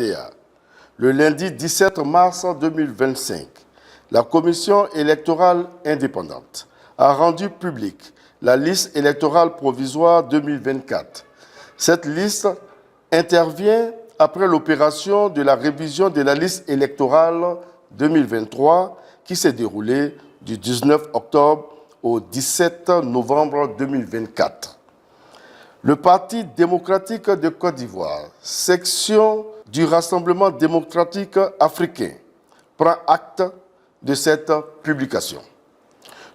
RDA, le lundi 17 mars 2025, la Commission électorale indépendante a rendu publique la liste électorale provisoire 2024. Cette liste intervient après l'opération de la révision de la liste électorale 2023 qui s'est déroulée du 19 octobre au 17 novembre 2024. Le Parti démocratique de Côte d'Ivoire, section du Rassemblement démocratique africain, prend acte de cette publication.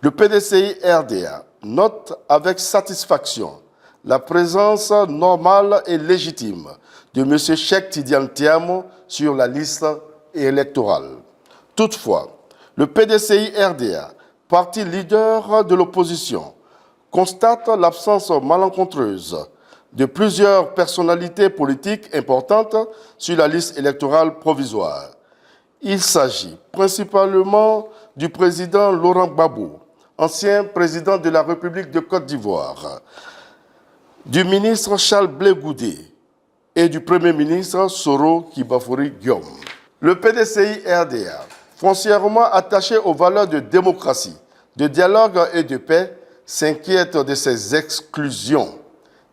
Le PDCI-RDA note avec satisfaction la présence normale et légitime de M. Cheikh Tidiane Thiam sur la liste électorale. Toutefois, le PDCI-RDA, parti leader de l'opposition, constate l'absence malencontreuse de plusieurs personnalités politiques importantes sur la liste électorale provisoire. Il s'agit principalement du président Laurent Gbagbo, ancien président de la République de Côte d'Ivoire, du ministre Charles Blé Goudé et du Premier ministre Soro Kibafori Guillaume. Le PDCI-RDA, foncièrement attaché aux valeurs de démocratie, de dialogue et de paix, s'inquiète de ces exclusions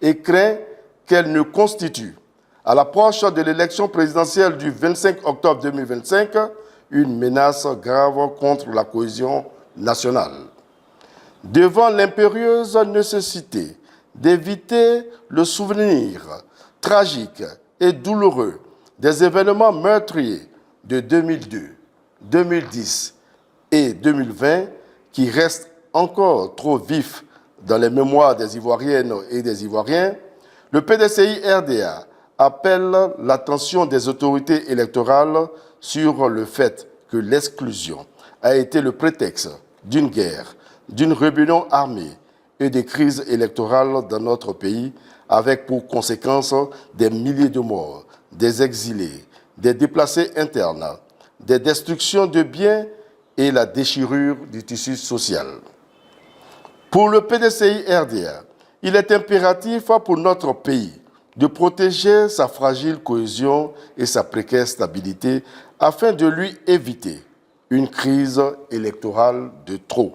et craint qu'elles ne constituent, à l'approche de l'élection présidentielle du 25 octobre 2025, une menace grave contre la cohésion nationale. Devant l'impérieuse nécessité d'éviter le souvenir tragique et douloureux des événements meurtriers de 2002, 2010 et 2020 qui restent encore trop vifs dans les mémoires des Ivoiriennes et des Ivoiriens, le PDCI-RDA appelle l'attention des autorités électorales sur le fait que l'exclusion a été le prétexte d'une guerre, d'une rébellion armée et des crises électorales dans notre pays, avec pour conséquence des milliers de morts, des exilés, des déplacés internes, des destructions de biens et la déchirure du tissu social. Pour le PDCI-RDA, il est impératif pour notre pays de protéger sa fragile cohésion et sa précaire stabilité afin de lui éviter une crise électorale de trop.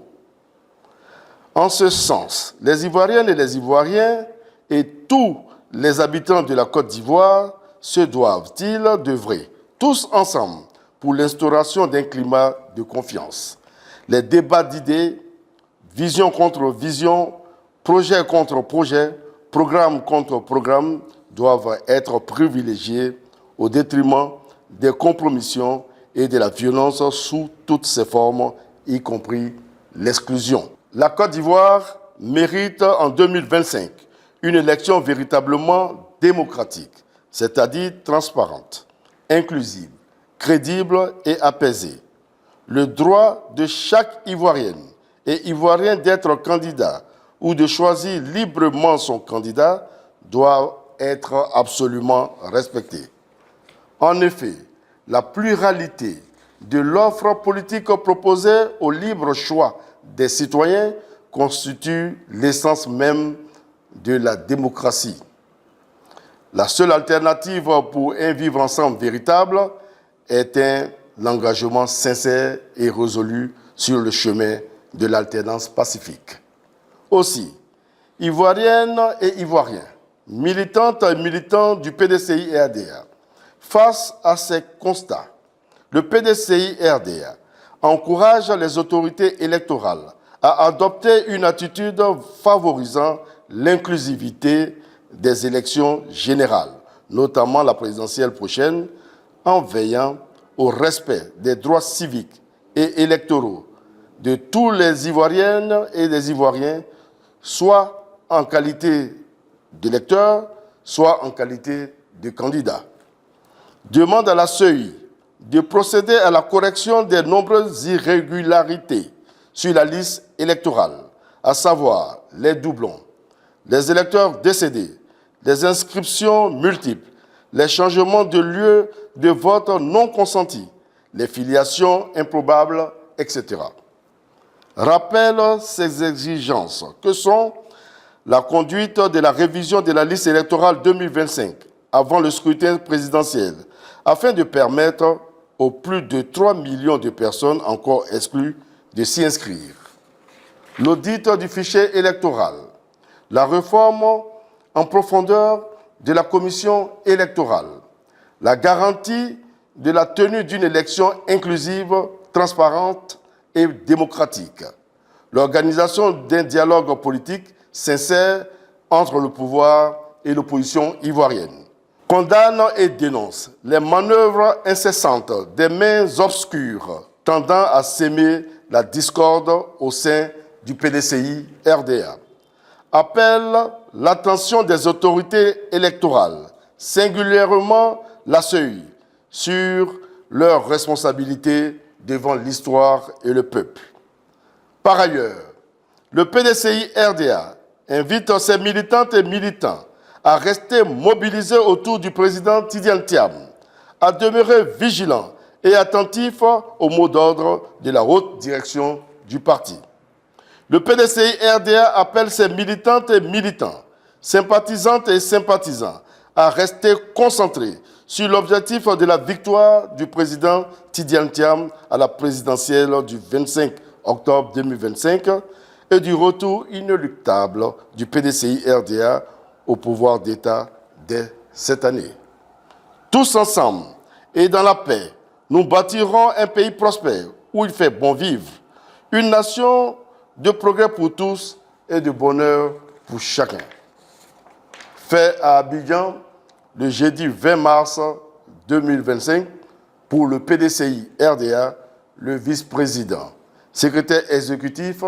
En ce sens, les Ivoiriennes et les Ivoiriens et tous les habitants de la Côte d'Ivoire se doivent-ils d'œuvrer tous ensemble pour l'instauration d'un climat de confiance. Les débats d'idées, vision contre vision, projet contre projet, programme contre programme doivent être privilégiés au détriment des compromissions et de la violence sous toutes ses formes, y compris l'exclusion. La Côte d'Ivoire mérite en 2025 une élection véritablement démocratique, c'est-à-dire transparente, inclusive, crédible et apaisée. Le droit de chaque Ivoirienne et Ivoirien d'être candidat ou de choisir librement son candidat doit être absolument respecté. En effet, la pluralité de l'offre politique proposée au libre choix des citoyens constitue l'essence même de la démocratie. La seule alternative pour un vivre ensemble véritable est l'engagement sincère et résolu sur le chemin de l'alternance pacifique. Aussi, Ivoiriennes et Ivoiriens, militantes et militants du PDCI-RDA, face à ces constats, le PDCI-RDA encourage les autorités électorales à adopter une attitude favorisant l'inclusivité des élections générales, notamment la présidentielle prochaine, en veillant au respect des droits civiques et électoraux de tous les Ivoiriennes et des Ivoiriens, soit en qualité d'électeurs, soit en qualité de candidats. Demande à la CEI de procéder à la correction des nombreuses irrégularités sur la liste électorale, à savoir les doublons, les électeurs décédés, les inscriptions multiples, les changements de lieu de vote non consentis, les filiations improbables, etc. Rappelle ces exigences que sont la conduite de la révision de la liste électorale 2025 avant le scrutin présidentiel, afin de permettre aux plus de 3 millions de personnes encore exclues de s'y inscrire. L'audit du fichier électoral, la réforme en profondeur de la commission électorale, la garantie de la tenue d'une élection inclusive, transparente et démocratique, l'organisation d'un dialogue politique sincère entre le pouvoir et l'opposition ivoirienne, condamne et dénonce les manœuvres incessantes des mains obscures tendant à s'aimer la discorde au sein du PDCI-RDA, appelle l'attention des autorités électorales, singulièrement la CEI, sur leurs responsabilités devant l'histoire et le peuple. Par ailleurs, le PDCI-RDA invite ses militantes et militants à rester mobilisés autour du président Tidiane Thiam, à demeurer vigilants et attentifs aux mots d'ordre de la haute direction du parti. Le PDCI-RDA appelle ses militantes et militants, sympathisantes et sympathisants à rester concentrés sur l'objectif de la victoire du président Tidiane Thiam à la présidentielle du 25 octobre 2025 et du retour inéluctable du PDCI-RDA au pouvoir d'État dès cette année. Tous ensemble et dans la paix, nous bâtirons un pays prospère où il fait bon vivre, une nation de progrès pour tous et de bonheur pour chacun. Fait à Abidjan le jeudi 20 mars 2025 pour le PDCI-RDA, le vice-président, secrétaire exécutif